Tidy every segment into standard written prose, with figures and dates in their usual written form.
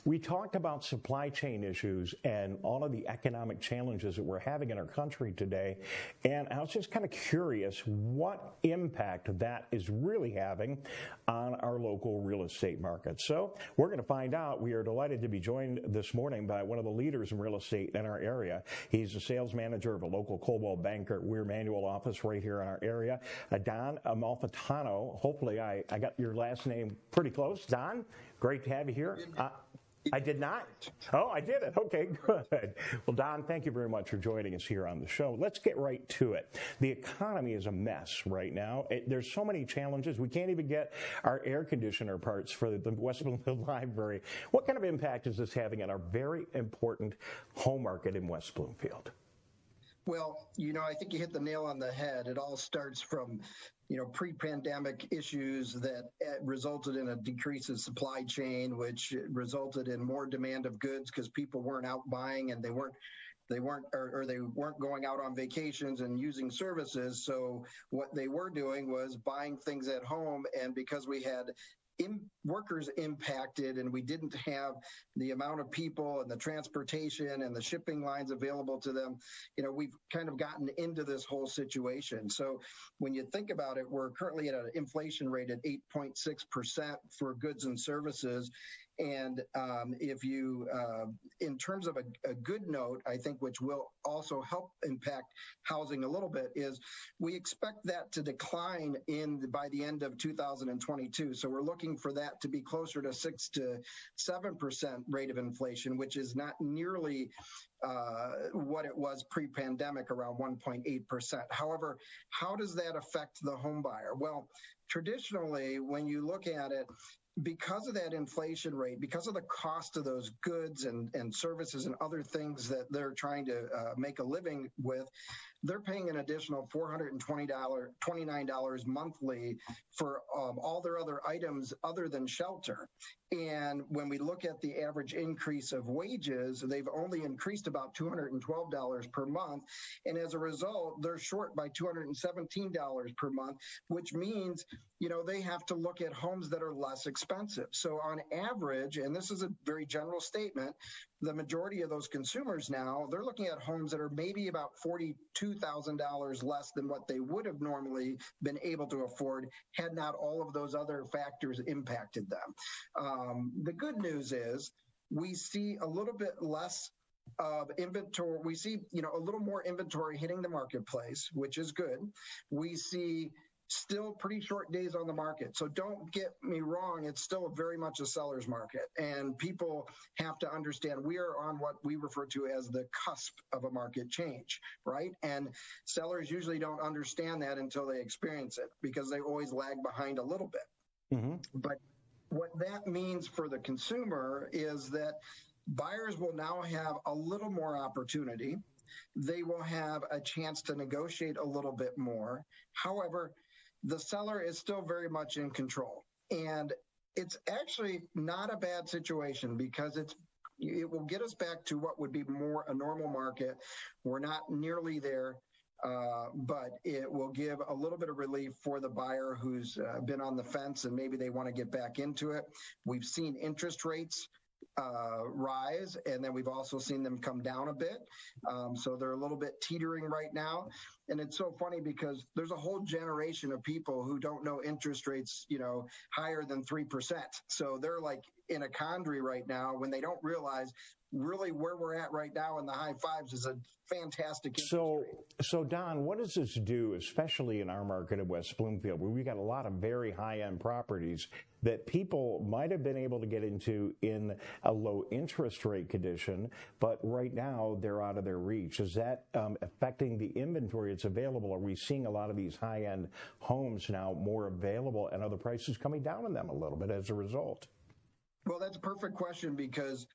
We talked about supply chain issues and all of the economic challenges that we're having in our country today. And I was just kind of curious what impact that is really having on our local real estate market. So we're going to find out. We are delighted to be joined this morning by one of the leaders in real estate in our area. He's the sales manager of a local Coldwell Banker Weir Manuel office right here in our area. Don Amalfitano. Hopefully I got your last name pretty close. Don, great to have you here. I did not? Oh, I did it. Okay, good. Well, Don, thank you very much for joining us here on the show. Let's get right to it. The economy is a mess right now. There's so many challenges. We can't even get our air conditioner parts for the West Bloomfield Library. What kind of impact is this having on our very important home market in West Bloomfield? Well, I think you hit the nail on the head. It all starts from, pre-pandemic issues that resulted in a decrease in supply chain, which resulted in more demand of goods because people weren't out buying and they weren't going out on vacations and using services. So what they were doing was buying things at home. And because we had workers impacted and we didn't have the amount of people and the transportation and the shipping lines available to them, we've kind of gotten into this whole situation. So when you think about it, we're currently at an inflation rate at 8.6% for goods and services. And if you, in terms of a good note, I think, which will also help impact housing a little bit, is we expect that to decline by the end of 2022. So we're looking for that to be closer to 6 to 7% rate of inflation, which is not nearly what it was pre-pandemic, around 1.8%. However, how does that affect the home buyer? Well, traditionally, when you look at it, because of that inflation rate, because of the cost of those goods and services and other things that they're trying to make a living with, they're paying an additional $429 monthly for all their other items other than shelter. And when we look at the average increase of wages, they've only increased about $212 per month. And as a result, they're short by $217 per month, which means, they have to look at homes that are less expensive. So on average, and this is a very general statement, the majority of those consumers now, they're looking at homes that are maybe about $42,000 less than what they would have normally been able to afford had not all of those other factors impacted them. The good news is we see a little bit less of inventory. We see, a little more inventory hitting the marketplace, which is good. We see still pretty short days on the market. So don't get me wrong, it's still very much a seller's market. And people have to understand we are on what we refer to as the cusp of a market change, right? And sellers usually don't understand that until they experience it because they always lag behind a little bit. Mm-hmm. But what that means for the consumer is that buyers will now have a little more opportunity. They will have a chance to negotiate a little bit more. However, the seller is still very much in control. And it's actually not a bad situation because it will get us back to what would be more a normal market. We're not nearly there, but it will give a little bit of relief for the buyer who's been on the fence and maybe they want to get back into it. We've seen interest rates rise, and then we've also seen them come down a bit. So they're a little bit teetering right now. And it's so funny because there's a whole generation of people who don't know interest rates, higher than 3%. So they're like in a quandary right now when they don't realize really where we're at right now in the high fives is a fantastic interest rate. So Don, what does this do, especially in our market of West Bloomfield, where we got a lot of very high-end properties that people might have been able to get into in a low interest rate condition, but right now they're out of their reach? Is that affecting the inventory that's available? Are we seeing a lot of these high-end homes now more available and other prices coming down on them a little bit as a result? Well, that's a perfect question because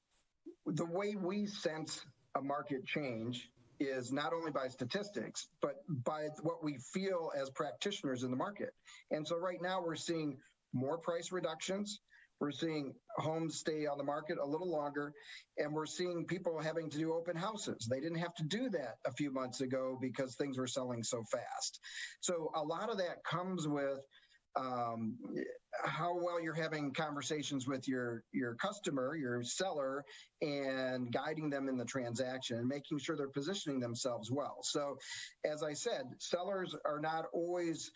the way we sense a market change is not only by statistics, but by what we feel as practitioners in the market. And so right now we're seeing more price reductions. We're seeing homes stay on the market a little longer, and we're seeing people having to do open houses. They didn't have to do that a few months ago because things were selling so fast. So a lot of that comes with how well you're having conversations with your customer, your seller, and guiding them in the transaction and making sure they're positioning themselves well. So, as I said, sellers are not always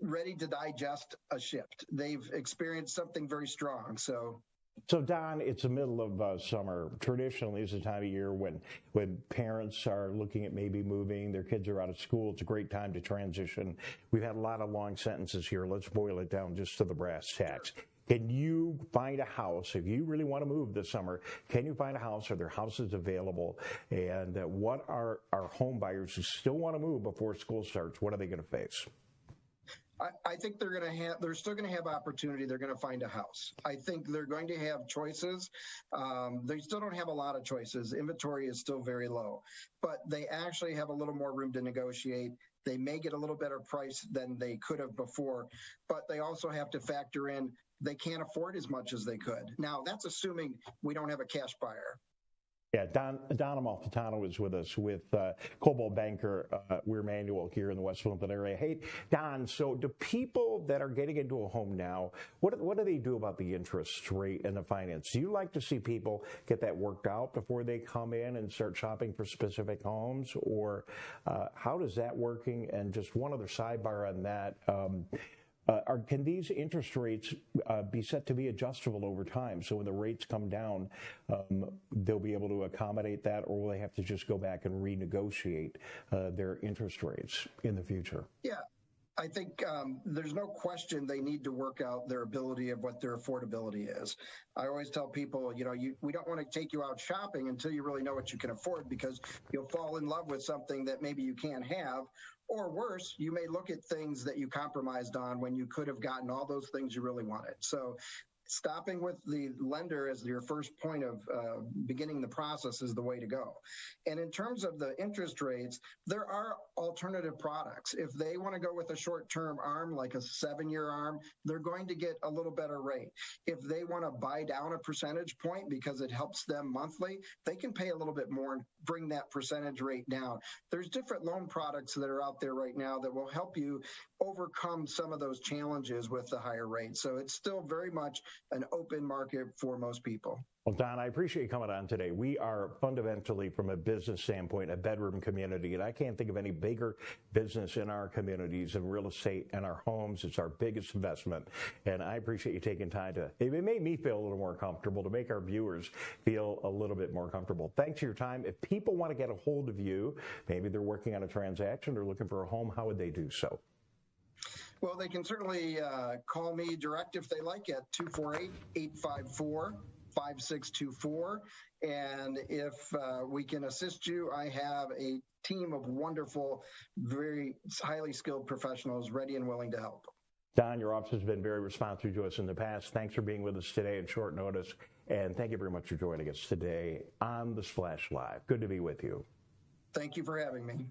ready to digest a shift. They've experienced something very strong. So, Don, it's the middle of summer. Traditionally, it's a time of year when parents are looking at maybe moving, their kids are out of school. It's a great time to transition. We've had a lot of long sentences here. Let's boil it down just to the brass tacks. Can you find a house, if you really want to move this summer, can you find a house? Are there houses available? And what are our home buyers who still want to move before school starts, what are they going to face? I think they're still going to have opportunity. They're going to find a house. I think they're going to have choices. They still don't have a lot of choices. Inventory is still very low, but they actually have a little more room to negotiate. They may get a little better price than they could have before, but they also have to factor in they can't afford as much as they could. Now, that's assuming we don't have a cash buyer. Yeah, Don Amalfitano is with us with Coldwell Banker Weir Manuel here in the West Wilmington area. Hey, Don, so do people that are getting into a home now, what do they do about the interest rate and the finance? Do you like to see people get that worked out before they come in and start shopping for specific homes? Or how does that working? And just one other sidebar on that. Can these interest rates be set to be adjustable over time? So when the rates come down, they'll be able to accommodate that, or will they have to just go back and renegotiate their interest rates in the future? Yeah. I think there's no question they need to work out their ability of what their affordability is. I always tell people, we don't want to take you out shopping until you really know what you can afford, because you'll fall in love with something that maybe you can't have. Or worse, you may look at things that you compromised on when you could have gotten all those things you really wanted. So stopping with the lender as your first point of beginning the process is the way to go. And in terms of the interest rates, there are alternative products. If they want to go with a short-term ARM, like a 7-year ARM, they're going to get a little better rate. If they want to buy down a percentage point because it helps them monthly, they can pay a little bit more and bring that percentage rate down. There's different loan products that are out there right now that will help you overcome some of those challenges with the higher rates. So it's still very much an open market for most people. Well, Don, I appreciate you coming on today. We are fundamentally, from a business standpoint, a bedroom community, and I can't think of any bigger business in our communities than real estate and our homes. It's our biggest investment, and I appreciate you taking time to, it made me feel a little more comfortable, to make our viewers feel a little bit more comfortable. Thanks for your time. If people want to get a hold of you, maybe they're working on a transaction, they're looking for a home, how would they do so? Well, they can certainly call me direct if they like at 248-854-5624. And if we can assist you, I have a team of wonderful, very highly skilled professionals ready and willing to help. Don, your office has been very responsive to us in the past. Thanks for being with us today at short notice. And thank you very much for joining us today on The Splash Live. Good to be with you. Thank you for having me.